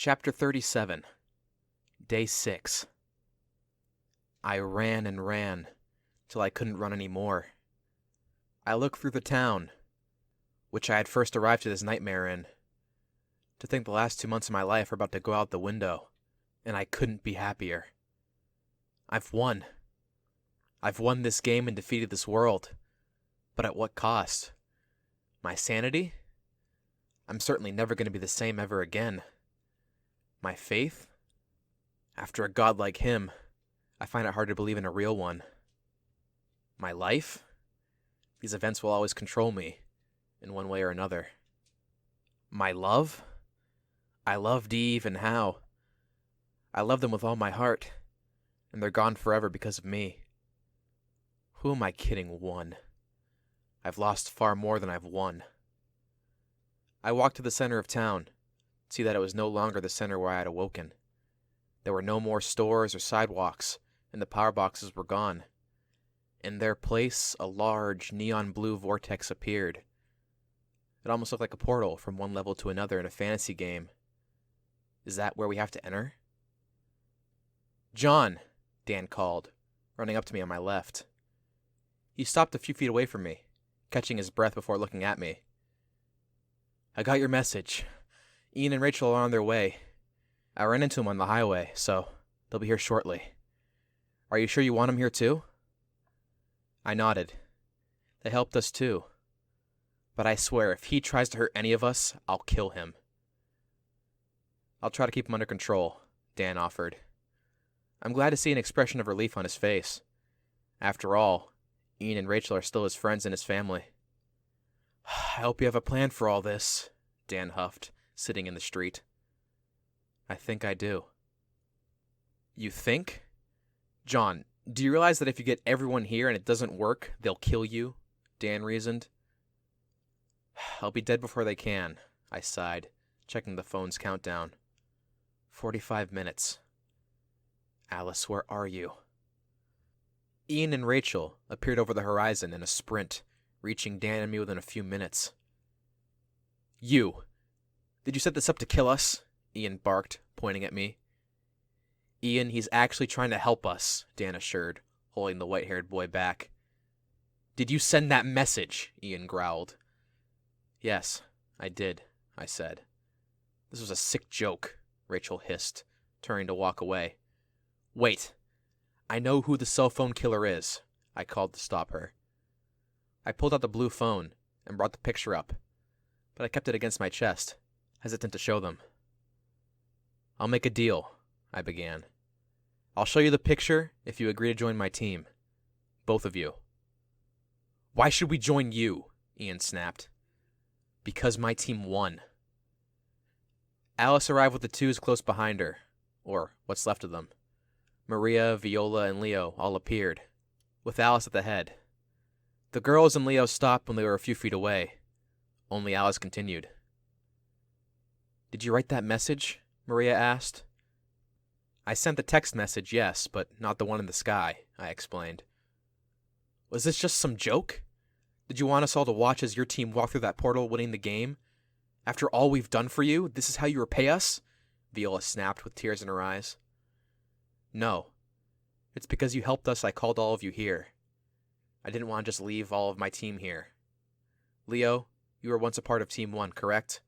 Chapter 37, Day 6. I ran and ran, till I couldn't run any more. I looked through the town, which I had first arrived to this nightmare in. To think the last 2 months of my life were about to go out the window, and I couldn't be happier. I've won. I've won this game and defeated this world. But at what cost? My sanity? I'm certainly never going to be the same ever again. My faith? After a god like him, I find it hard to believe in a real one. My life? These events will always control me, in one way or another. My love? I loved Eve and How. I love them with all my heart, and they're gone forever because of me. Who am I kidding? Won? I've lost far more than I've won. I walked to the center of town, to see that it was no longer the center where I had awoken. There were no more stores or sidewalks, and the power boxes were gone. In their place, a large, neon blue vortex appeared. It almost looked like a portal from one level to another in a fantasy game. Is that where we have to enter? "John," Dan called, running up to me on my left. He stopped a few feet away from me, catching his breath before looking at me. "I got your message. Ian and Rachel are on their way. I ran into them on the highway, so they'll be here shortly. Are you sure you want them here too?" I nodded. They helped us too. But I swear, if he tries to hurt any of us, I'll kill him. "I'll try to keep him under control," Dan offered. I'm glad to see an expression of relief on his face. After all, Ian and Rachel are still his friends and his family. "I hope you have a plan for all this," Dan huffed, sitting in the street. "I think I do." "You think?" "John, do you realize that if you get everyone here and it doesn't work, they'll kill you?" Dan reasoned. "I'll be dead before they can," I sighed, checking the phone's countdown. 45 minutes. "Alice, where are you?" Ian and Rachel appeared over the horizon in a sprint, reaching Dan and me within a few minutes. "You! Did you set this up to kill us?" Ian barked, pointing at me. "Ian, he's actually trying to help us," Dan assured, holding the white-haired boy back. "Did you send that message?" Ian growled. "Yes, I did," I said. "This was a sick joke," Rachel hissed, turning to walk away. "Wait. I know who the cell phone killer is," I called to stop her. I pulled out the blue phone and brought the picture up, but I kept it against my chest, hesitant to show them. "I'll make a deal," I began. "I'll show you the picture if you agree to join my team. Both of you." "Why should we join you?" Ian snapped. "Because my team won." Alice arrived with the twos close behind her, or what's left of them. Maria, Viola, and Leo all appeared, with Alice at the head. The girls and Leo stopped when they were a few feet away. Only Alice continued. "Did you write that message?" Maria asked. "I sent the text message, yes, but not the one in the sky," I explained. "Was this just some joke? Did you want us all to watch as your team walked through that portal winning the game? After all we've done for you, this is how you repay us?" Viola snapped with tears in her eyes. "No. It's because you helped us I called all of you here. I didn't want to just leave all of my team here. Leo, you were once a part of Team 1, correct?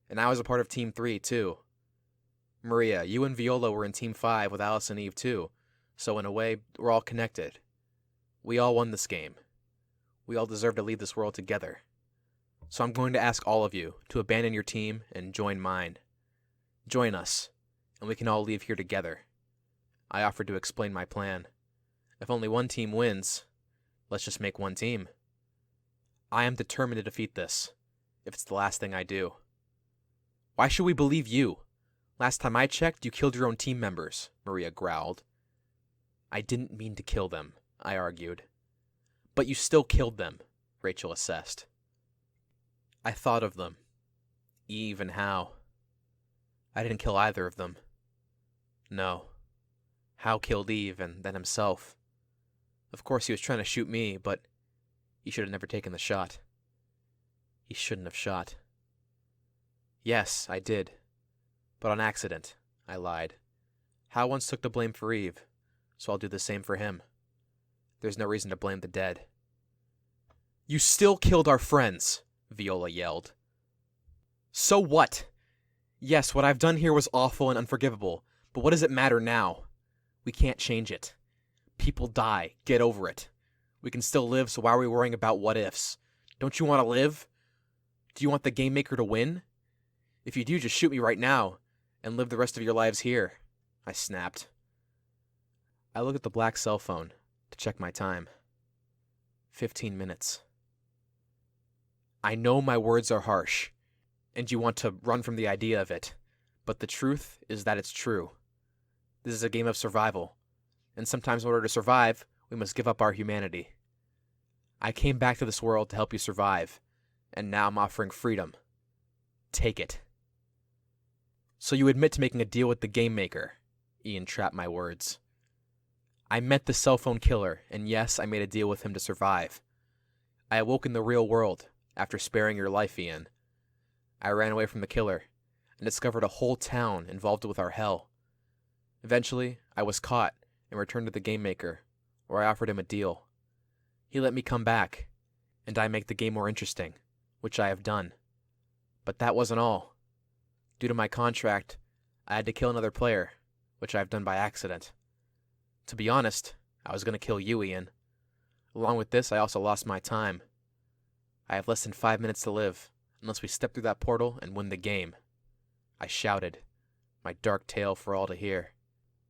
And I was a part of Team 3, too. Maria, you and Viola were in Team 5 with Alice and Eve, too, so in a way, we're all connected. We all won this game. We all deserve to lead this world together. So I'm going to ask all of you to abandon your team and join mine. Join us, and we can all leave here together." I offered to explain my plan. If only one team wins, let's just make one team. I am determined to defeat this, if it's the last thing I do. "Why should we believe you? Last time I checked, you killed your own team members," Maria growled. "I didn't mean to kill them," I argued. "But you still killed them," Rachel assessed. "I thought of them. Eve and How. I didn't kill either of them. No. How killed Eve and then himself. Of course he was trying to shoot me, but he should have never taken the shot. He shouldn't have shot. Yes, I did. But on accident, I lied. Hal once took the blame for Eve, so I'll do the same for him. There's no reason to blame the dead. You still killed our friends, Viola yelled. So what? Yes, what I've done here was awful and unforgivable, but what does it matter now? We can't change it. People die. Get over it. We can still live, so why are we worrying about what-ifs? Don't you want to live? Do you want the Game Maker to win? If you do, just shoot me right now, and live the rest of your lives here, I snapped. I looked at the black cell phone to check my time. 15 minutes. I know my words are harsh, and you want to run from the idea of it, but the truth is that it's true. This is a game of survival, and sometimes in order to survive, we must give up our humanity. I came back to this world to help you survive, and now I'm offering freedom. Take it. So you admit to making a deal with the Game Maker, Ian trapped my words. I met the cell phone killer, and yes, I made a deal with him to survive. I awoke in the real world after sparing your life, Ian. I ran away from the killer and discovered a whole town involved with our hell. Eventually, I was caught and returned to the Game Maker, where I offered him a deal. He let me come back, and I make the game more interesting, which I have done. But that wasn't all. Due to my contract, I had to kill another player, which I've done by accident. To be honest, I was going to kill you, Ian. Along with this, I also lost my time. I have less than 5 minutes to live, unless we step through that portal and win the game. I shouted, my dark tale for all to hear.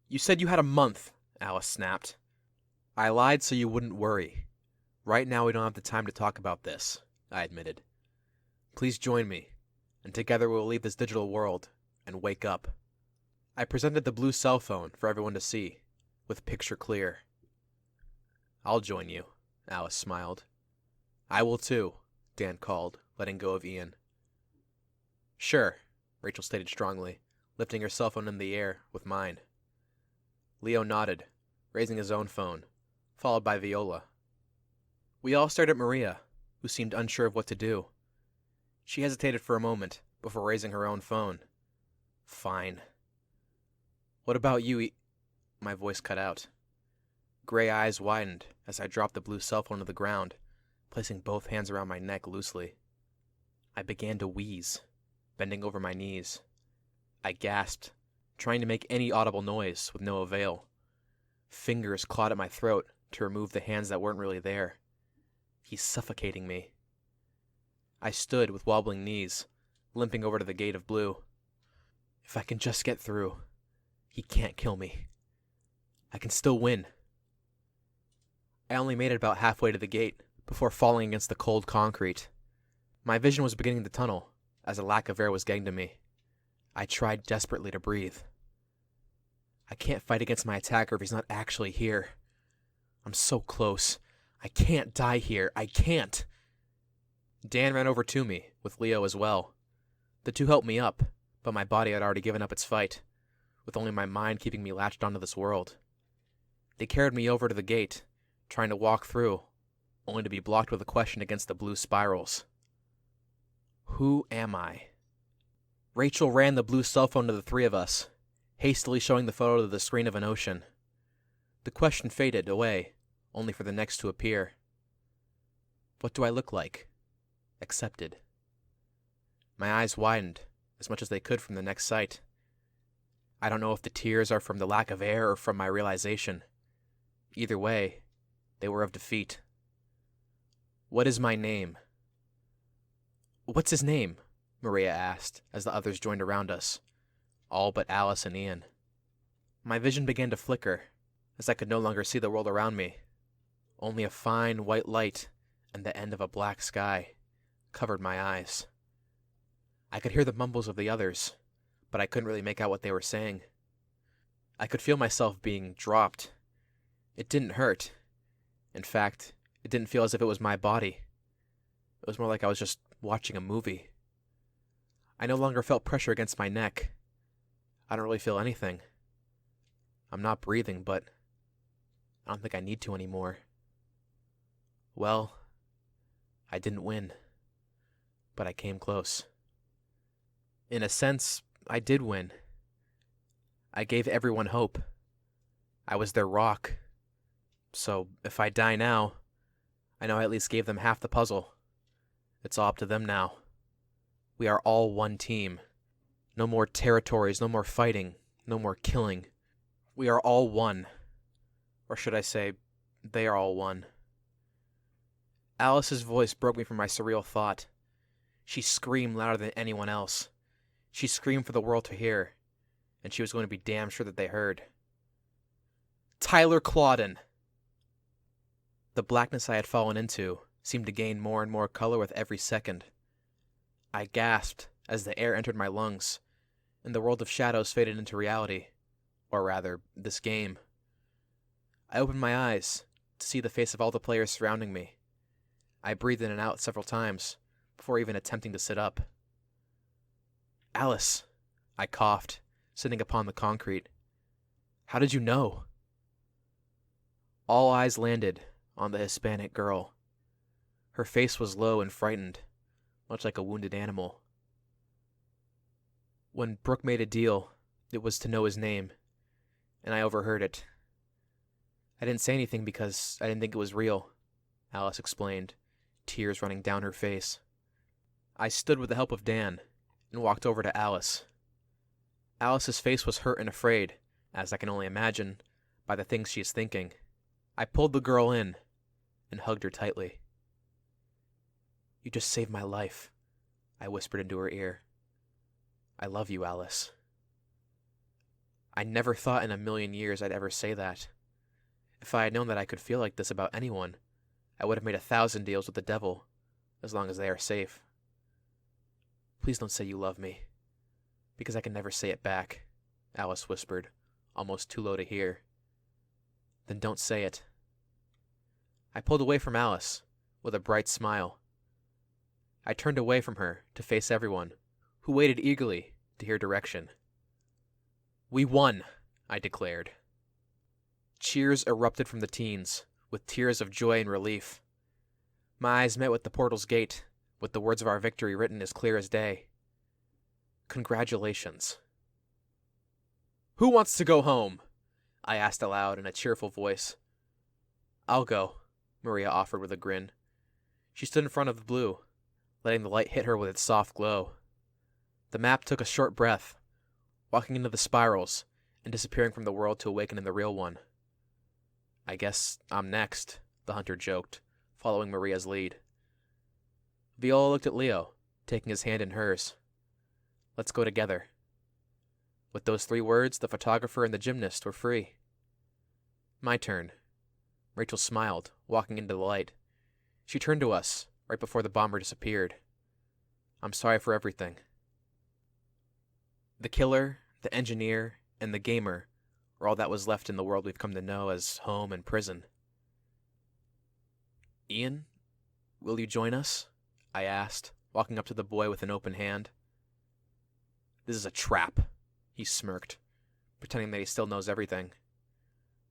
You said you had a month, Alice snapped. I lied so you wouldn't worry. Right now we don't have the time to talk about this, I admitted. Please join me, and together we will leave this digital world and wake up. I presented the blue cell phone for everyone to see, with picture clear. I'll join you, Alice smiled. I will too, Dan called, letting go of Ian. Sure, Rachel stated strongly, lifting her cell phone in the air with mine. Leo nodded, raising his own phone, followed by Viola. We all stared at Maria, who seemed unsure of what to do. She hesitated for a moment before raising her own phone. Fine. What about you, My voice cut out. Gray eyes widened as I dropped the blue cell phone to the ground, placing both hands around my neck loosely. I began to wheeze, bending over my knees. I gasped, trying to make any audible noise with no avail. Fingers clawed at my throat to remove the hands that weren't really there. He's suffocating me. I stood with wobbling knees, limping over to the gate of blue. If I can just get through, he can't kill me. I can still win. I only made it about halfway to the gate before falling against the cold concrete. My vision was beginning to tunnel as a lack of air was getting to me. I tried desperately to breathe. I can't fight against my attacker if he's not actually here. I'm so close. I can't die here. I can't. Dan ran over to me, with Leo as well. The two helped me up, but my body had already given up its fight, with only my mind keeping me latched onto this world. They carried me over to the gate, trying to walk through, only to be blocked with a question against the blue spirals. Who am I? Rachel ran the blue cell phone to the three of us, hastily showing the photo to the screen of an ocean. The question faded away, only for the next to appear. What do I look like? Accepted. My eyes widened, as much as they could from the next sight. I don't know if the tears are from the lack of air or from my realization. Either way, they were of defeat. What is my name? What's his name? Maria asked, as the others joined around us, all but Alice and Ian. My vision began to flicker, as I could no longer see the world around me. Only a fine white light and the end of a black sky covered my eyes. I could hear the mumbles of the others, but I couldn't really make out what they were saying. I could feel myself being dropped. It didn't hurt. In fact, it didn't feel as if it was my body. It was more like I was just watching a movie. I no longer felt pressure against my neck. I don't really feel anything. I'm not breathing, but I don't think I need to anymore. Well, I didn't win, but I came close. In a sense, I did win. I gave everyone hope. I was their rock. So if I die now, I know I at least gave them half the puzzle. It's all up to them now. We are all one team. No more territories, no more fighting, no more killing. We are all one. Or should I say, they are all one. Alice's voice broke me from my surreal thought. She screamed louder than anyone else. She screamed for the world to hear, and she was going to be damn sure that they heard. Tyler Clawden! The blackness I had fallen into seemed to gain more and more color with every second. I gasped as the air entered my lungs, and the world of shadows faded into reality. Or rather, this game. I opened my eyes to see the face of all the players surrounding me. I breathed in and out several times before even attempting to sit up. Alice, I coughed, sitting upon the concrete. How did you know? All eyes landed on the Hispanic girl. Her face was low and frightened, much like a wounded animal. When Brooke made a deal, it was to know his name, and I overheard it. I didn't say anything because I didn't think it was real, Alice explained, tears running down her face. I stood with the help of Dan and walked over to Alice. Alice's face was hurt and afraid, as I can only imagine, by the things she is thinking. I pulled the girl in and hugged her tightly. You just saved my life, I whispered into her ear. I love you, Alice. I never thought in a million years I'd ever say that. If I had known that I could feel like this about anyone, I would have made 1,000 deals with the devil, as long as they are safe. Please don't say you love me, because I can never say it back, Alice whispered, almost too low to hear. Then don't say it. I pulled away from Alice, with a bright smile. I turned away from her to face everyone, who waited eagerly to hear direction. We won, I declared. Cheers erupted from the teens, with tears of joy and relief. My eyes met with the portal's gate, with the words of our victory written as clear as day. Congratulations. Who wants to go home? I asked aloud in a cheerful voice. I'll go, Maria offered with a grin. She stood in front of the blue, letting the light hit her with its soft glow. The map took a short breath, walking into the spirals and disappearing from the world to awaken in the real one. I guess I'm next, the hunter joked, following Maria's lead. Viola looked at Leo, taking his hand in hers. Let's go together. With those 3 words, the photographer and the gymnast were free. My turn. Rachel smiled, walking into the light. She turned to us, right before the bomber disappeared. I'm sorry for everything. The killer, the engineer, and the gamer were all that was left in the world we've come to know as home and prison. Ian, will you join us? I asked, walking up to the boy with an open hand. This is a trap, he smirked, pretending that he still knows everything.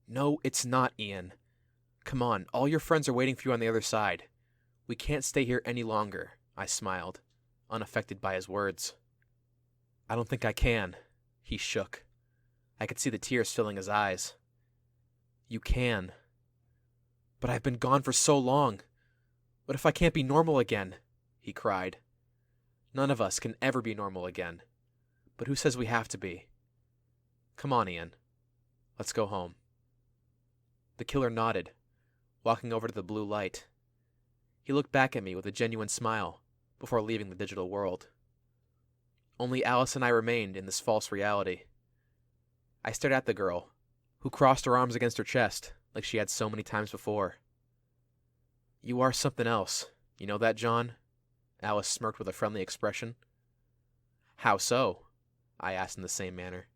No, it's not, Ian. Come on, all your friends are waiting for you on the other side. We can't stay here any longer, I smiled, unaffected by his words. I don't think I can, he shook. I could see the tears filling his eyes. You can. But I've been gone for so long. What if I can't be normal again? He cried. None of us can ever be normal again. But who says we have to be? Come on, Ian. Let's go home. The killer nodded, walking over to the blue light. He looked back at me with a genuine smile before leaving the digital world. Only Alice and I remained in this false reality. I stared at the girl, who crossed her arms against her chest like she had so many times before. You are something else. You know that, John? Alice smirked with a friendly expression. How so? I asked in the same manner.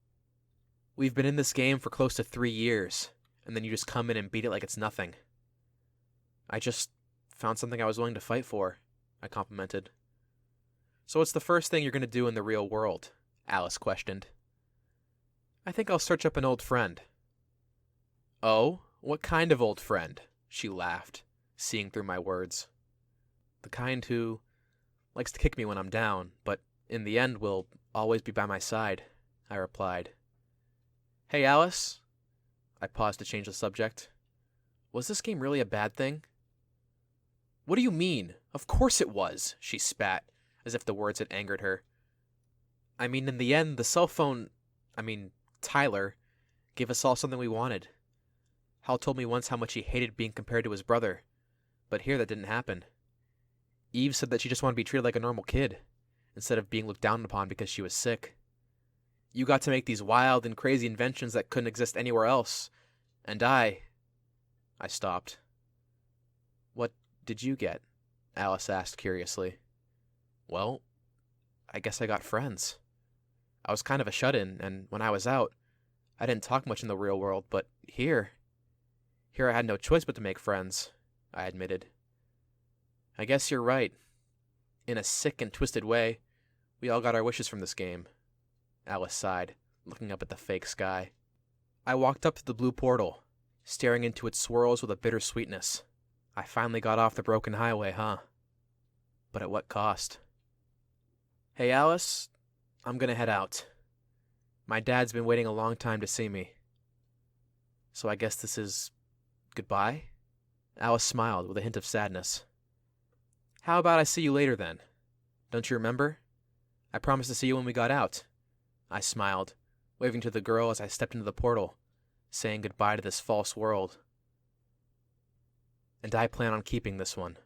We've been in this game for close to 3 years, and then you just come in and beat it like it's nothing. I just found something I was willing to fight for, I complimented. So what's the first thing you're going to do in the real world? Alice questioned. I think I'll search up an old friend. Oh? What kind of old friend? She laughed, seeing through my words. The kind who likes to kick me when I'm down, but in the end will always be by my side, I replied. Hey, Alice. I paused to change the subject. Was this game really a bad thing? What do you mean? Of course it was, she spat, as if the words had angered her. I mean, in the end, Tyler, gave us all something we wanted. Hal told me once how much he hated being compared to his brother, but here that didn't happen. Eve said that she just wanted to be treated like a normal kid, instead of being looked down upon because she was sick. You got to make these wild and crazy inventions that couldn't exist anywhere else, and I stopped. What did you get? Alice asked curiously. Well, I guess I got friends. I was kind of a shut-in, and when I was out, I didn't talk much in the real world, but here I had no choice but to make friends, I admitted. I guess you're right. In a sick and twisted way, we all got our wishes from this game. Alice sighed, looking up at the fake sky. I walked up to the blue portal, staring into its swirls with a bitter sweetness. I finally got off the broken highway, huh? But at what cost? Hey, Alice, I'm gonna head out. My dad's been waiting a long time to see me. So I guess this is goodbye? Alice smiled with a hint of sadness. How about I see you later then? Don't you remember? I promised to see you when we got out. I smiled, waving to the girl as I stepped into the portal, saying goodbye to this false world. And I plan on keeping this one.